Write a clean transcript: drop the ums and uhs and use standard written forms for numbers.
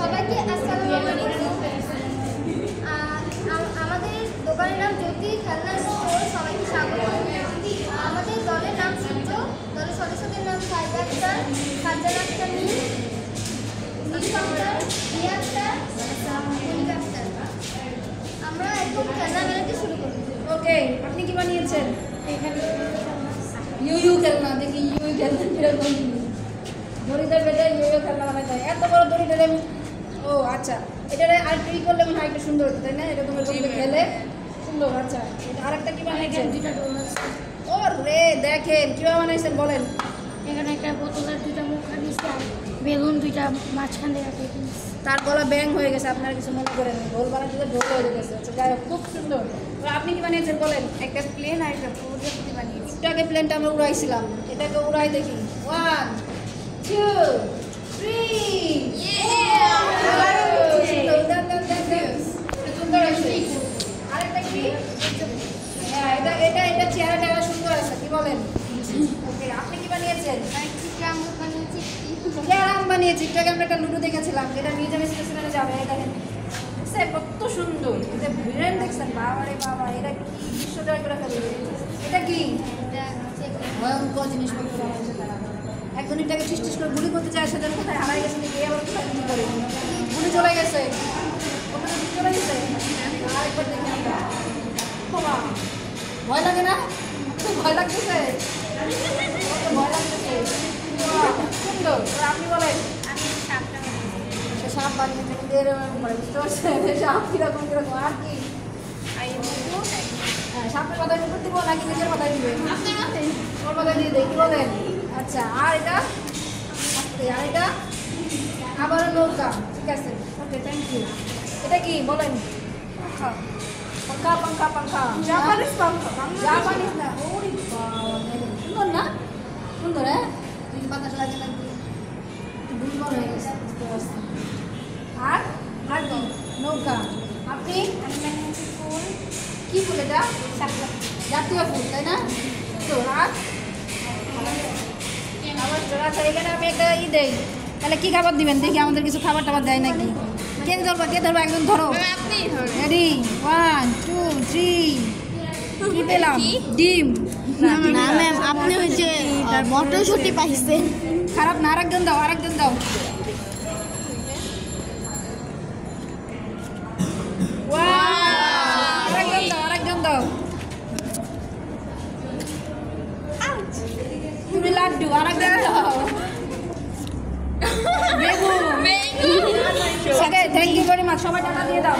সবাইকে আসসালামু আলাইকুম। আমাদের দোকানের নাম জ্যোতি খেলনা স্টোর। সবাইকে স্বাগত। আমাদের দলের নাম সূর্য। দলের সদস্যদের নাম সাইদা আক্তার, ফারজানা আক্তার, নিশা আক্তার, রিয়া আক্তার, মনিকা আক্তার। আমরা একদম খেলনা মেলাতে শুরু করব। ওকে, আপনি কি বানিয়েছেন? এখানে ইউ খেলনা দেখি, ইউ খেলনা কিরকম দড়িতে বেঁধে ইউ খেলনা বানাতে হয়। এত বড় দড়িটা আমি, ও আচ্ছা, এটা আর ট্রি করলে মনে হয় একটু সুন্দর হতো, তাই না? এটা তোমার খেলে সুন্দর। আচ্ছা, এটা আরেকটা কি বানিয়েছেন? দুইটা ডোল আছে। ও রে, দেখেন কিভাবে বানাইছেন বলেন। এখানে একটা বোতলের দুইটা মুখ দিয়েছে আর বেলুন দুইটা মাঝখান দিয়ে রাখে। তার গলা ব্যাং হয়ে গেছে, আপনারা কিছু মনে করেন। ঢোল বানাতে ঢোল হয়ে গেছে। আচ্ছা, যাই হোক, খুব সুন্দর। তো আপনি কি বানিয়েছেন বলেন। একটা প্লেন আর একটা প্রজাপতি বানিয়েছি। একটু আগে প্লেনটা আমরা উড়াইছিলাম, এটাকে উড়াই দেখি। 1 2 3 সুন্দর আছে। আরেকটা কি? হ্যাঁ, এটা চেহারাটা সুন্দর আছে, কি বলেন? ওকে, আপনি কি বানিয়েছেন? ক্যারাম বানিয়েছি। একটু আগে আমরা একটা লুডো দেখেছিলাম, যেটা মিউজিয়াম স্টেশনে যাবে। এটা কত সুন্দর, এটা ভিড়েন দেখছেন? বাবা রে বাবা, এটা কি বিশ্ব জয় করে ফেলবে। এটা কি ভয়ঙ্কর জিনিসপত্র বানাইছে তারা। একজন এটাকে টিস করে গুলি করতে চায়, সেটা কোথায় হারাই গেছে, গিয়ে আবার কোথায় গুলি করে গুলি চলে গেছে। ওখানে গুলি চলে গেছে। আরেকবার দেখি আমরা। বাবা, ভয় লাগে না? ভয় লাগতেছে, ভয় লাগতেছে। সুন্দর। আপনি বলেন। সাপ বানিয়েছে, কিন্তু এরকম করে বুঝতে পারছেন সাপ কিরকম কিরকম। আর কি? হ্যাঁ, সাপের মাথায় উপর দিব নাকি নিজের মাথায় দিবে? ওর মাথায় দিয়ে দেয়, কি বলেন? আচ্ছা, আর এটা আর এটা আবারও নৌকা। ঠিক আছে, ওকে, থ্যাংক ইউ। এটা কি বলেন? পাঙ্খা পাঙ্খা পাঙ্খা, জাপানিজ পাঙ্খা। জাপানিজ না, ওরে বাবা, সুন্দর না? সুন্দর। হ্যাঁ, বাতাস লাগে না, দুর্বল হয়ে গেছে, বুঝতে পারছি। আর আর কি? নৌকা। আপনি? ফুল। কি ফুল এটা? জাতীয় ফুল, তাই না? তো আর আচ্ছা, এখানে আমি একটা দেই, তাহলে কি খাবার দিবেন দেখি। আমাদের কিছু খাবার টাবার দেয় নাকি? কে ধরবো? একজন ধরো। রেডি, 1 2 3। কি পেলাম? ডিম। না ম্যাম, আপনি ওই যে মটরশুঁটি পাইছেন। খারাপ না, আরেকজন দাও, আরেকজন দাও। আরেকজন দাও। তুমি লাড্ডু, আরেকজন দাও। বেগুন। ওকে, থ্যাংক ইউ ভেরি মাচ। সবাই টাকা দিয়ে দাও।